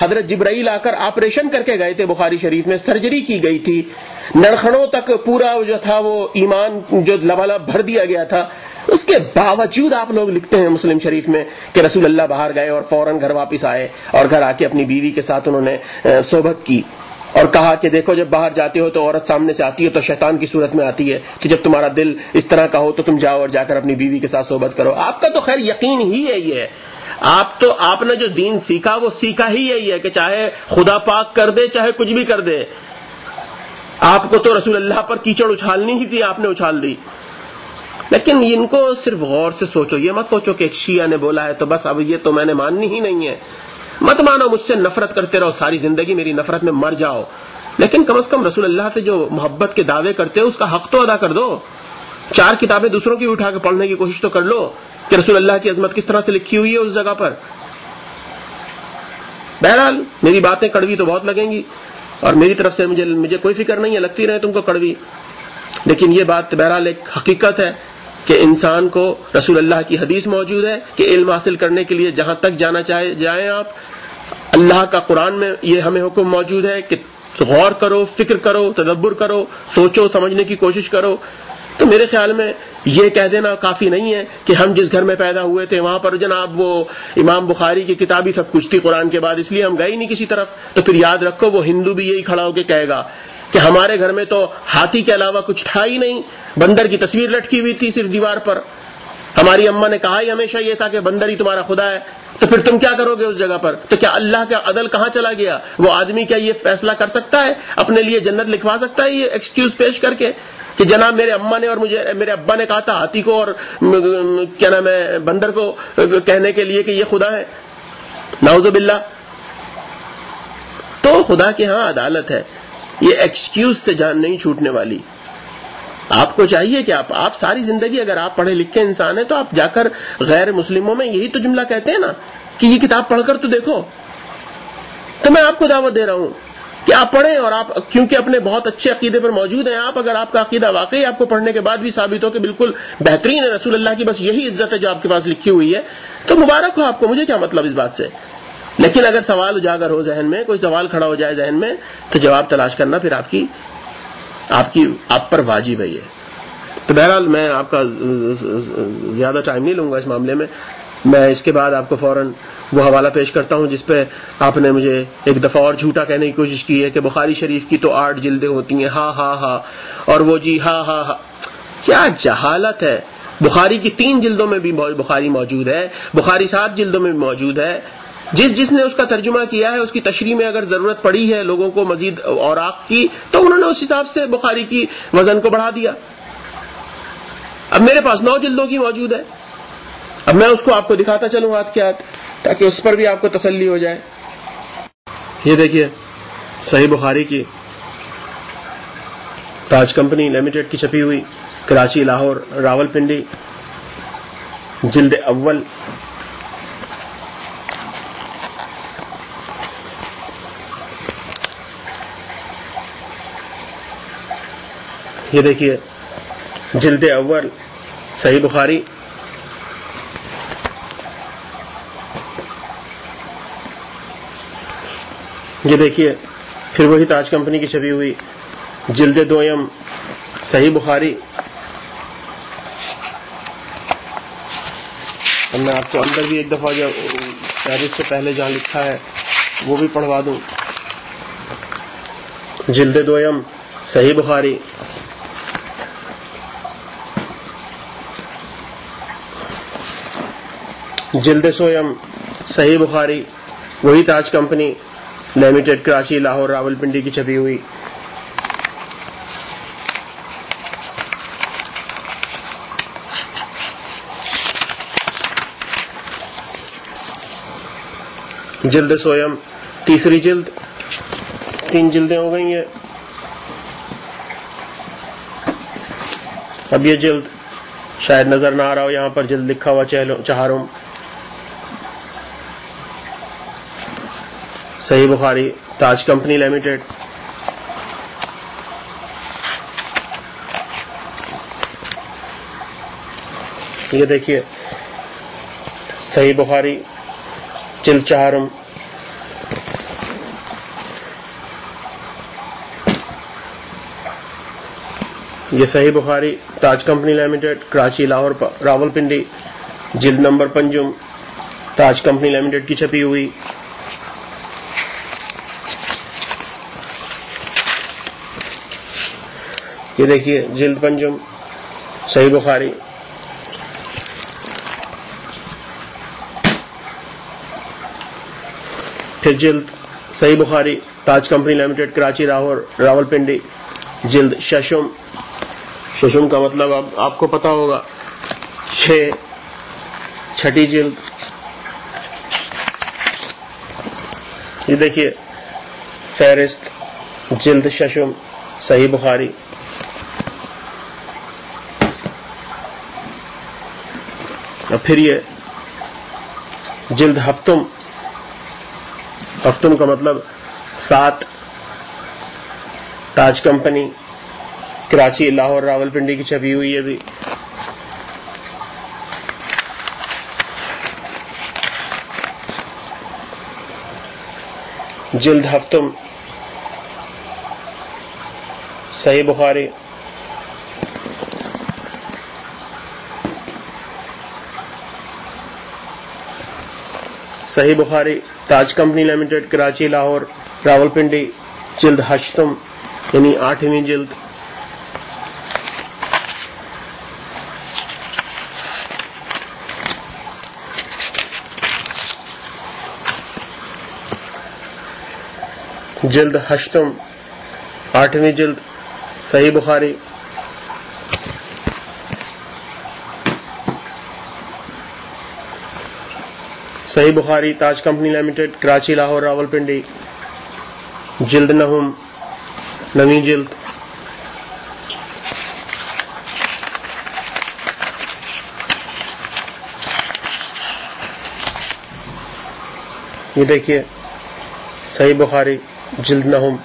حضرت جبرائیل آ کر آپریشن کر کے گئے تھے، بخاری شریف میں سرجری کی گئی تھی، نڑخڑوں تک پورا جو تھا وہ ایمان جو لبالب بھر دیا گیا تھا، اس کے باوجود آپ لوگ لکھتے ہیں مسلم شریف میں کہ رسول اللہ باہر گئے اور فوراً گھر واپس آئے اور گھر آ کے اپنی بیوی کے ساتھ انہوں نے صحبت کی اور کہا کہ دیکھو جب باہر جاتے ہو تو عورت سامنے سے آتی ہے تو شیطان کی صورت میں آتی ہے، تو جب تمہارا دل اس طرح کا ہو تو تم جاؤ اور جا کر اپنی بیوی کے ساتھ صحبت کرو۔ آپ کا تو خیر یقین ہی یہی ہے، آپ نے جو دین سیکھا وہ سیکھا ہی یہی ہے کہ چاہے خدا پاک کر دے چاہے کچھ بھی کر دے، آپ کو تو رسول اللہ پر کیچڑ اچھالنی ہی تھی، آپ نے اچھال دی۔ لیکن ان کو صرف غور سے سوچو، یہ مت سوچو کہ ایک شیعہ نے بولا ہے تو بس اب یہ تو میں نے ماننی ہی نہیں ہے، مت مانو، مجھ سے نفرت کرتے رہو ساری زندگی، میری نفرت میں مر جاؤ، لیکن کم از کم رسول اللہ سے جو محبت کے دعوے کرتے ہو اس کا حق تو ادا کر دو۔ 4 کتابیں دوسروں کی اٹھا کے پڑھنے کی کوشش تو کر لو کہ رسول اللہ کی عظمت کس طرح سے لکھی ہوئی ہے اس جگہ پر۔ بہرحال میری باتیں کڑوی تو بہت لگیں گی اور میری طرف سے مجھے کوئی فکر نہیں ہے، لگتی رہے تم کو کڑوی، لیکن یہ بات بہرحال ایک حقیقت ہے کہ انسان کو رسول اللہ کی حدیث موجود ہے کہ علم حاصل کرنے کے لیے جہاں تک جانا چاہے جائیں آپ، اللہ کا قرآن میں یہ ہمیں حکم موجود ہے کہ غور کرو، فکر کرو، تدبر کرو، سوچو، سمجھنے کی کوشش کرو۔ تو میرے خیال میں یہ کہہ دینا کافی نہیں ہے کہ ہم جس گھر میں پیدا ہوئے تھے وہاں پر جناب وہ امام بخاری کی کتاب ہی سب کچھ تھی قرآن کے بعد، اس لیے ہم گئے ہی نہیں کسی طرف۔ تو پھر یاد رکھو وہ ہندو بھی یہی کھڑا ہو کے کہے گا کہ ہمارے گھر میں تو ہاتھی کے علاوہ کچھ تھا ہی نہیں، بندر کی تصویر لٹکی ہوئی تھی صرف دیوار پر، ہماری اماں نے کہا ہی ہمیشہ یہ تھا کہ بندر ہی تمہارا خدا ہے۔ تو پھر تم کیا کرو گے اس جگہ پر؟ تو کیا اللہ کا عدل کہاں چلا گیا؟ وہ آدمی کیا یہ فیصلہ کر سکتا ہے، اپنے لیے جنت لکھوا سکتا ہے یہ ایکسکیوز پیش کر کے کہ جناب میرے اماں نے اور میرے ابا نے کہا تھا ہاتھی کو اور کیا نام ہے بندر کو کہنے کے لیے کہ یہ خدا ہے؟ نعوذ باللہ۔ تو خدا کے ہاں عدالت ہے، یہ ایکسکیوز سے جان نہیں چھوٹنے والی۔ آپ کو چاہیے کہ آپ ساری زندگی اگر آپ پڑھے لکھے انسان ہیں تو آپ جا کر غیر مسلموں میں یہی تو جملہ کہتے ہیں نا کہ یہ کتاب پڑھ کر تو دیکھو۔ تو میں آپ کو دعوت دے رہا ہوں کہ آپ پڑھیں، اور آپ کیونکہ اپنے بہت اچھے عقیدے پر موجود ہیں، آپ اگر آپ کا عقیدہ واقعی آپ کو پڑھنے کے بعد بھی ثابت ہو کہ بالکل بہترین ہے، رسول اللہ کی بس یہی عزت ہے جو آپ کے پاس لکھی ہوئی ہے، تو مبارک ہو آپ کو، مجھے کیا مطلب اس بات سے۔ لیکن اگر سوال اجاگر ہو ذہن میں، کوئی سوال کھڑا ہو جائے ذہن میں، تو جواب تلاش کرنا پھر آپ پر واجب ہے یہ۔ تو بہرحال میں آپ کا زیادہ ٹائم نہیں لوں گا اس معاملے میں، میں اس کے بعد آپ کو فوراً وہ حوالہ پیش کرتا ہوں جس پہ آپ نے مجھے ایک دفعہ اور جھوٹا کہنے کی کوشش کی ہے کہ بخاری شریف کی تو 8 جلدیں ہوتی ہیں، ہاں ہاں ہاں، اور وہ جی ہاں ہاں ہاں، کیا جہالت ہے۔ بخاری کی 3 جلدوں میں بھی بخاری موجود ہے، بخاری 7 جلدوں میں بھی موجود ہے۔ جس نے اس کا ترجمہ کیا ہے اس کی تشریح میں اگر ضرورت پڑی ہے لوگوں کو مزید اوراق کی تو انہوں نے اس حساب سے بخاری کی وزن کو بڑھا دیا۔ اب میرے پاس 9 جلدوں کی موجود ہے، اب میں اس کو آپ کو دکھاتا چلوں ہاتھ کے ہاتھ تاکہ اس پر بھی آپ کو تسلی ہو جائے۔ یہ دیکھیے صحیح بخاری کی تاج کمپنی لمیٹڈ کی چھپی ہوئی، کراچی، لاہور، راولپنڈی، جلد اول، یہ دیکھیے جلد اول صحیح بخاری، یہ دیکھیے پھر وہی تاج کمپنی کی چھپی ہوئی جلد دویم صحیح بخاری۔ اور میں آپ کو اندر بھی ایک دفعہ جو تاریخ سے پہلے جہاں لکھا ہے وہ بھی پڑھوا دوں، جلد دویم صحیح بخاری، جلد سویم صحیح بخاری، وہی تاج کمپنی لمیٹڈ، کراچی، لاہور، راولپنڈی کی چھپی ہوئی۔ جلد سویم تیسری جلد، 3 جلدیں ہو گئی ہیں۔ اب یہ جلد شاید نظر نہ آ رہا ہو، یہاں پر جلد لکھا ہوا چہارم، صحیح بخاری تاج کمپنی لمیٹڈ۔ یہ دیکھیے صحیح بخاری جلد چہارم، یہ صحیح بخاری تاج کمپنی لمیٹڈ کراچی لاہور راولپنڈی جلد نمبر 5 تاج کمپنی لمیٹڈ کی چھپی ہوئی. یہ دیکھیے جلد 5 صحیح بخاری. پھر جلد صحیح بخاری تاج کمپنی لمیٹڈ کراچی لاہور راولپنڈی جلد 6 ششم کا مطلب اب آپ کو پتا ہوگا 6 جلد. یہ دیکھیے فہرست جلد 6 صحیح بخاری. اور پھر یہ جلد ہفتم کا مطلب 7 تاج کمپنی کراچی لاہور راولپنڈی کی چھپی ہوئی ہے بھی. جلد ہفتم صحیح بخاری. صحیح بخاری تاج کمپنی لمیٹڈ کراچی لاہور راولپنڈی جلد 8 یعنی 8ویں جلد. جلد 8 8ویں جلد صحیح بخاری. صحیح بخاری تاج کمپنی لمیٹڈ کراچی لاہور راولپنڈی جلد 9 9ویں جلد. یہ دیکھیے صحیح بخاری جلد 9.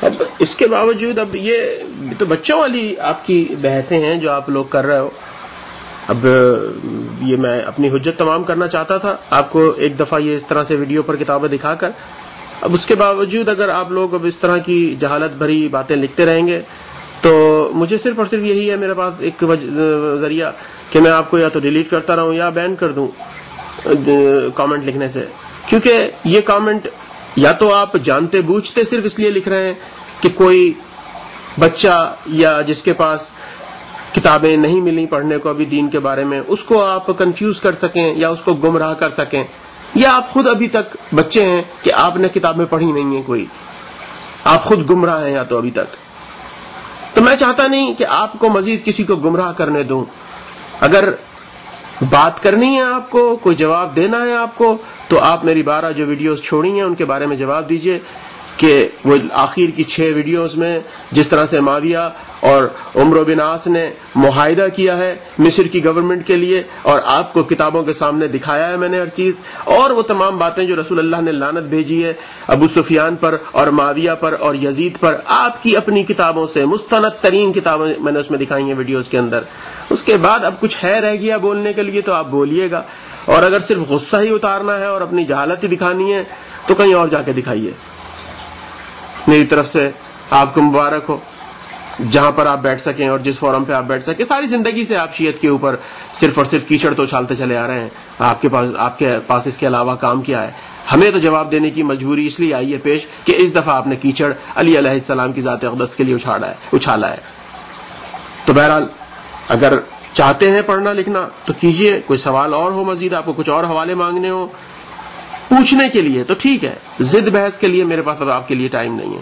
اب اس کے باوجود اب یہ تو بچوں والی آپ کی بحثیں ہیں جو آپ لوگ کر رہے ہو. اب یہ میں اپنی حجت تمام کرنا چاہتا تھا آپ کو ایک دفعہ یہ اس طرح سے ویڈیو پر کتابیں دکھا کر. اب اس کے باوجود اگر آپ لوگ اب اس طرح کی جہالت بھری باتیں لکھتے رہیں گے تو مجھے صرف اور صرف یہی ہے میرے پاس ایک ذریعہ کہ میں آپ کو یا تو ڈیلیٹ کرتا رہوں یا بین کر دوں کامنٹ لکھنے سے. کیونکہ یہ کامنٹ یا تو آپ جانتے بوجھتے صرف اس لیے لکھ رہے ہیں کہ کوئی بچہ یا جس کے پاس کتابیں نہیں ملی پڑھنے کو ابھی دین کے بارے میں اس کو آپ کنفیوز کر سکیں یا اس کو گمراہ کر سکیں, یا آپ خود ابھی تک بچے ہیں کہ آپ نے کتابیں پڑھی نہیں ہیں, کوئی آپ خود گمراہ ہیں یا تو ابھی تک. تو میں چاہتا نہیں کہ آپ کو مزید کسی کو گمراہ کرنے دوں. اگر بات کرنی ہے آپ کو, کوئی جواب دینا ہے آپ کو, تو آپ میری 12 جو ویڈیوز چھوڑی ہیں ان کے بارے میں جواب دیجئے کہ وہ آخر کی 6 ویڈیوز میں جس طرح سے معاویہ اور عمرو بن عاص نے معاہدہ کیا ہے مصر کی گورنمنٹ کے لیے اور آپ کو کتابوں کے سامنے دکھایا ہے میں نے ہر چیز, اور وہ تمام باتیں جو رسول اللہ نے لعنت بھیجی ہے ابو سفیان پر اور معاویہ پر اور یزید پر, آپ کی اپنی کتابوں سے مستند ترین کتابیں میں نے اس میں دکھائی ہیں ویڈیوز کے اندر. اس کے بعد اب کچھ ہے رہ گیا بولنے کے لیے تو آپ بولیے گا, اور اگر صرف غصہ ہی اتارنا ہے اور اپنی جہالت ہی دکھانی ہے تو کہیں اور جا کے دکھائیے. میری طرف سے آپ کو مبارک ہو, جہاں پر آپ بیٹھ سکیں اور جس فورم پہ آپ بیٹھ سکیں. ساری زندگی سے آپ شیعت کے اوپر صرف اور صرف کیچڑ تو اچھالتے چلے آ رہے ہیں, آپ کے پاس اس کے علاوہ کام کیا ہے؟ ہمیں تو جواب دینے کی مجبوری اس لیے آئی ہے پیش کہ اس دفعہ آپ نے کیچڑ علی علیہ السلام کی ذات اقدس کے لیے اچھالا ہے. تو بہرحال اگر چاہتے ہیں پڑھنا لکھنا تو کیجئے, کوئی سوال اور ہو مزید, آپ کو کچھ اور حوالے مانگنے ہو پوچھنے کے لیے تو ٹھیک ہے, ضد بحث کے لیے میرے پاس اب آپ کے لیے ٹائم نہیں ہے.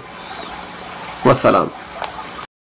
والسلام.